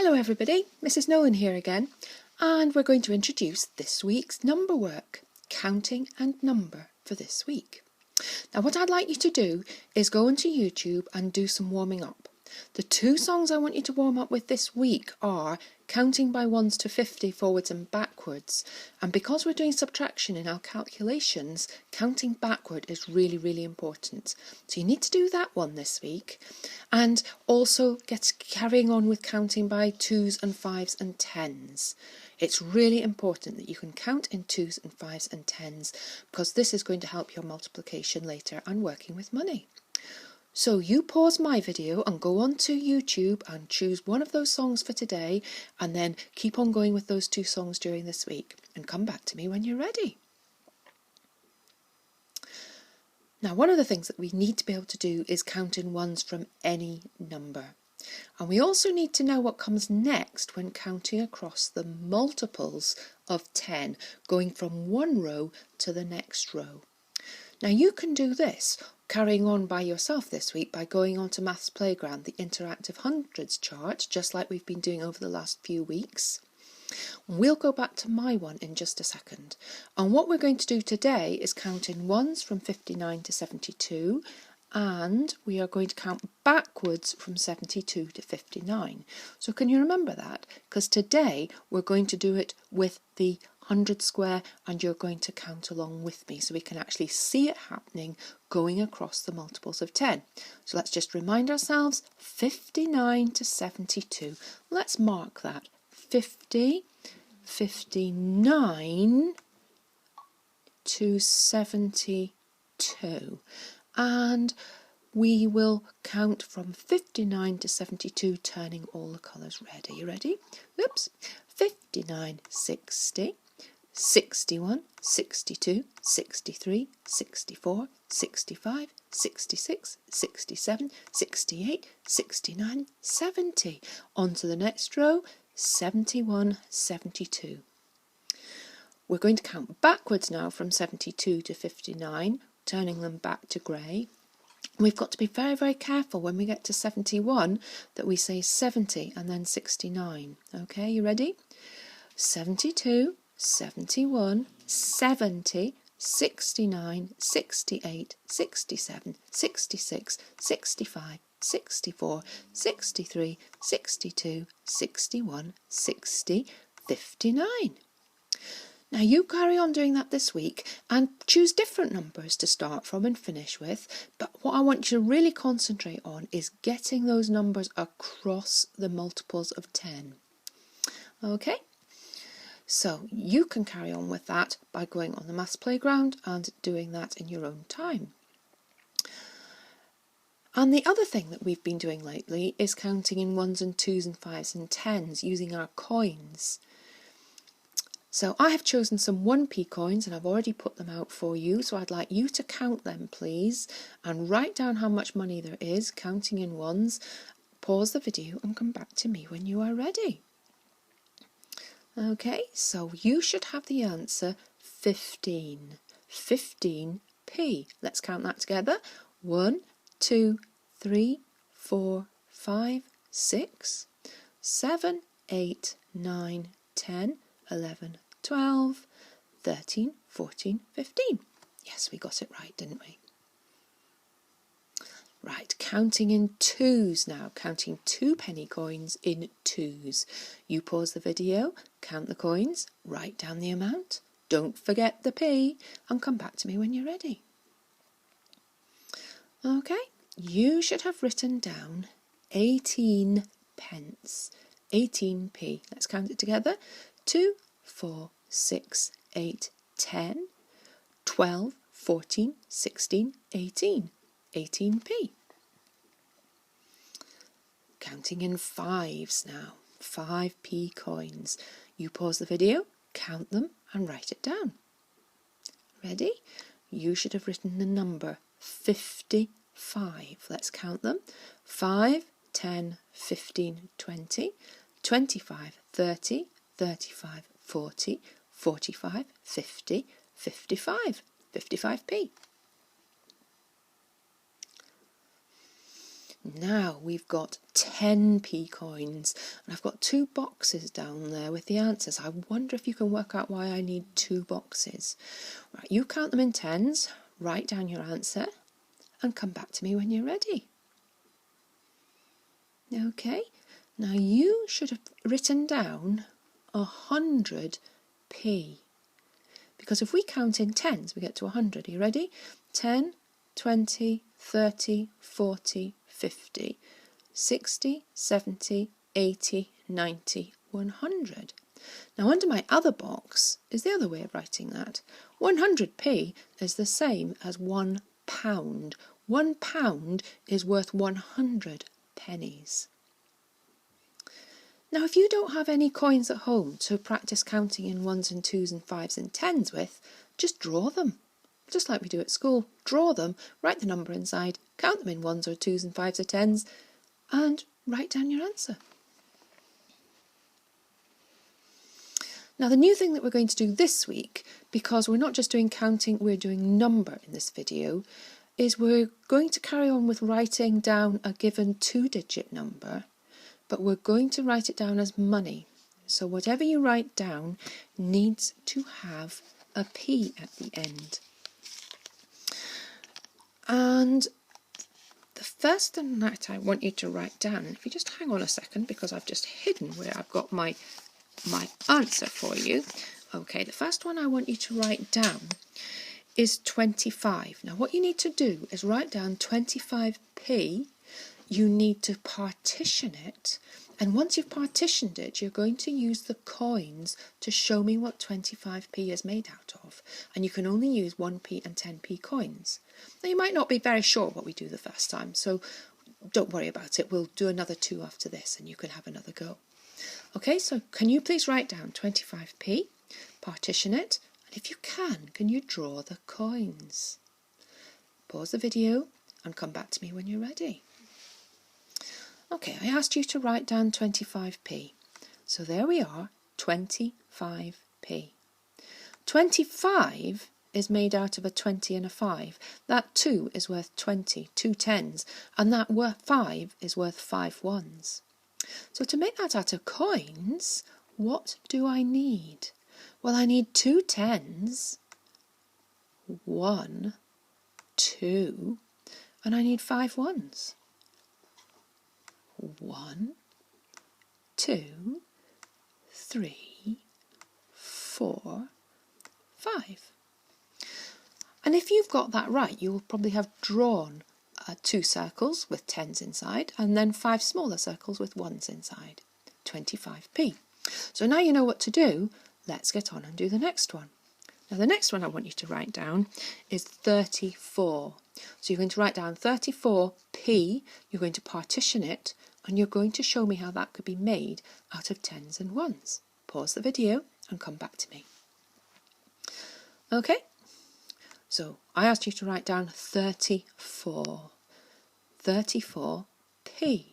Hello everybody, Mrs Nolan here again, and we're going to introduce this week's number work, counting and number for this week. Now what I'd like you to do is go onto YouTube and do some warming up. The two songs I want you to warm up with this week are Counting by Ones to 50 forwards and backwards, and because we're doing subtraction in our calculations, counting backward is really important. So you need to do that one this week, and also carrying on with counting by 2s and 5s and 10s. It's really important that you can count in 2s and 5s and 10s because this is going to help your multiplication later and working with money. So you pause my video and go on to YouTube and choose one of those songs for today, and then keep on going with those two songs during this week and come back to me when you're ready. Now one of the things that we need to be able to do is count in ones from any number. And we also need to know what comes next when counting across the multiples of 10, going from one row to the next row. Now you can do this, carrying on by yourself this week by going on to Maths Playground, the interactive hundreds chart, just like we've been doing over the last few weeks. We'll go back to my one in just a second. And what we're going to do today is count in ones from 59 to 72, and we are going to count backwards from 72 to 59. So can you remember that? Because today we're going to do it with the 100 square, and you're going to count along with me so we can actually see it happening going across the multiples of 10. So let's just remind ourselves, 59 to 72. Let's mark that. 50, 59 to 72. And we will count from 59 to 72, turning all the colours red. Are you ready? Oops. 59, 60. 61, 62, 63, 64, 65, 66, 67, 68, 69, 70. On to the next row, 71, 72. We're going to count backwards now from 72 to 59, turning them back to grey. We've got to be very careful when we get to 71 that we say 70 and then 69. Okay, you ready? 72, 71, 70, 69, 68, 67, 66, 65, 64, 63, 62, 61, 60, 59. Now you carry on doing that this week and choose different numbers to start from and finish with, but what I want you to really concentrate on is getting those numbers across the multiples of 10. Okay? So you can carry on with that by going on the Maths Playground and doing that in your own time. And the other thing that we've been doing lately is counting in 1s and 2s and 5s and 10s using our coins. So I have chosen some 1p coins and I've already put them out for you, so I'd like you to count them please and write down how much money there is counting in ones. Pause the video and come back to me when you are ready. Okay, so you should have the answer 15. 15p. Let's count that together. 1, 2, 3, 4, 5, 6, 7, 8, 9, 10, 11, 12, 13, 14, 15. Yes, we got it right, didn't we? Right, counting in 2s now, counting 2 penny coins in 2s. You pause the video, count the coins, write down the amount, don't forget the p, and come back to me when you're ready. Okay, you should have written down 18 pence, 18p. Let's count it together. 2, 4, 6, 8, 10, 12, 14, 16, 18. 18p. Counting in 5s now, 5p coins. You pause the video, count them and write it down. Ready? You should have written the number 55. Let's count them. 5, 10, 15, 20, 25, 30, 35, 40, 45, 50, 55. 55p. Now we've got 10p coins, and I've got 2 boxes down there with the answers. I wonder if you can work out why I need 2 boxes. Right, you count them in tens, write down your answer, and come back to me when you're ready. Okay, now you should have written down 100p, because if we count in tens we get to 100. Are you ready? 10, 20, 30, 40, 50, 60, 70, 80, 90, 100. Now under my other box is the other way of writing that. 100p is the same as £1. £1 is worth 100 pennies. Now if you don't have any coins at home to practice counting in 1s and 2s and 5s and 10s with, just draw them. Just like we do at school. Draw them, write the number inside, count them in 1s or 2s and 5s or 10s, and write down your answer. Now the new thing that we're going to do this week, because we're not just doing counting, we're doing number in this video, is we're going to carry on with writing down a given 2-digit number, but we're going to write it down as money. So whatever you write down needs to have a P at the end. And the first thing that I want you to write down, and if you just hang on a second because I've just hidden where I've got my answer for you. Okay, the first one I want you to write down is 25. Now what you need to do is write down 25p. You need to partition it, and once you've partitioned it you're going to use the coins to show me what 25p is made out of, and you can only use 1p and 10p coins. Now you might not be very sure what we do the first time, so don't worry about it. We'll do another 2 after this and you can have another go. Okay, so can you please write down 25p, partition it, and if you can you draw the coins? Pause the video and come back to me when you're ready. Okay, I asked you to write down 25p. So there we are, 25p. 25 is made out of a 20 and a 5. That 2 is worth 20, 2 tens, and that 5 is worth 5 ones. So to make that out of coins, what do I need? Well, I need 2 tens, 1, 2, and I need 5 ones. 1, 2, 3, 4, 5. And if you've got that right, you'll probably have drawn 2 circles with 10s inside, and then 5 smaller circles with 1s inside. 25p. So now you know what to do. Let's get on and do the next one. Now the next one I want you to write down is 34. So you're going to write down 34p, you're going to partition it, and you're going to show me how that could be made out of 10s and 1s. Pause the video and come back to me. Okay, so I asked you to write down 34. 34p.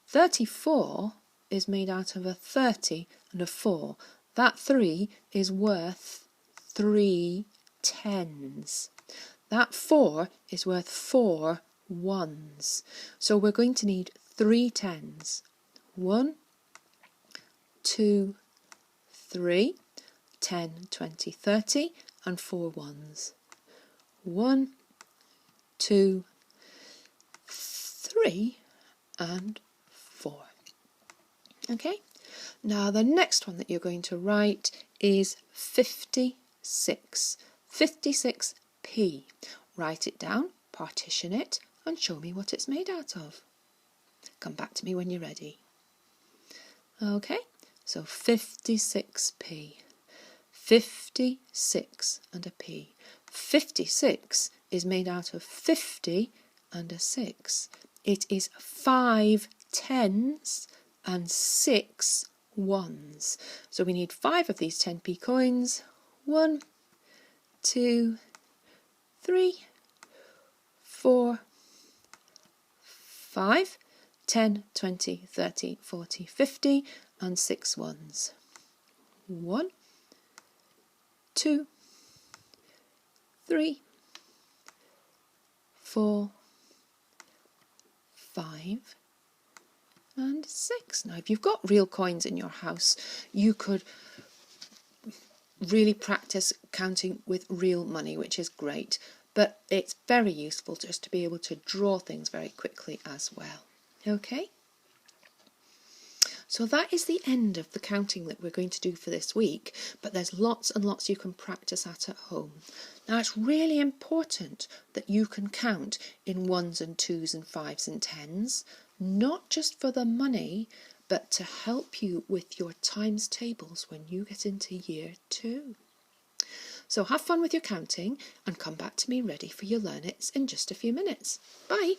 34 is made out of a 30 and a 4. That 3 is worth 3 tens. That 4 is worth 4 ones. So we're going to need 3 tens. 1, 2, 3, 10, 20, 30, and 4 ones. 1, 2, 3, and 4. Okay, now the next one that you're going to write is 56. 56p. Write it down, partition it, and show me what it's made out of. Come back to me when you're ready. Okay, so 56p. 56 and a p. 56 is made out of 50 and a 6. It is 5 tens and 6 ones. So we need 5 of these 10p coins. 1, 2, 3, 4, 5, 10, 20, 30, 40, 50, and 6 ones. 1, 2, 3, 4, 5 and 6. Now, if you've got real coins in your house, you could really practice counting with real money, which is great, but it's very useful just to be able to draw things very quickly as well. Okay? So that is the end of the counting that we're going to do for this week, but there's lots and lots you can practice at home. Now, it's really important that you can count in 1s and 2s and 5s and 10s, not just for the money, but to help you with your times tables when you get into year 2. So have fun with your counting and come back to me ready for your Learn It's in just a few minutes. Bye!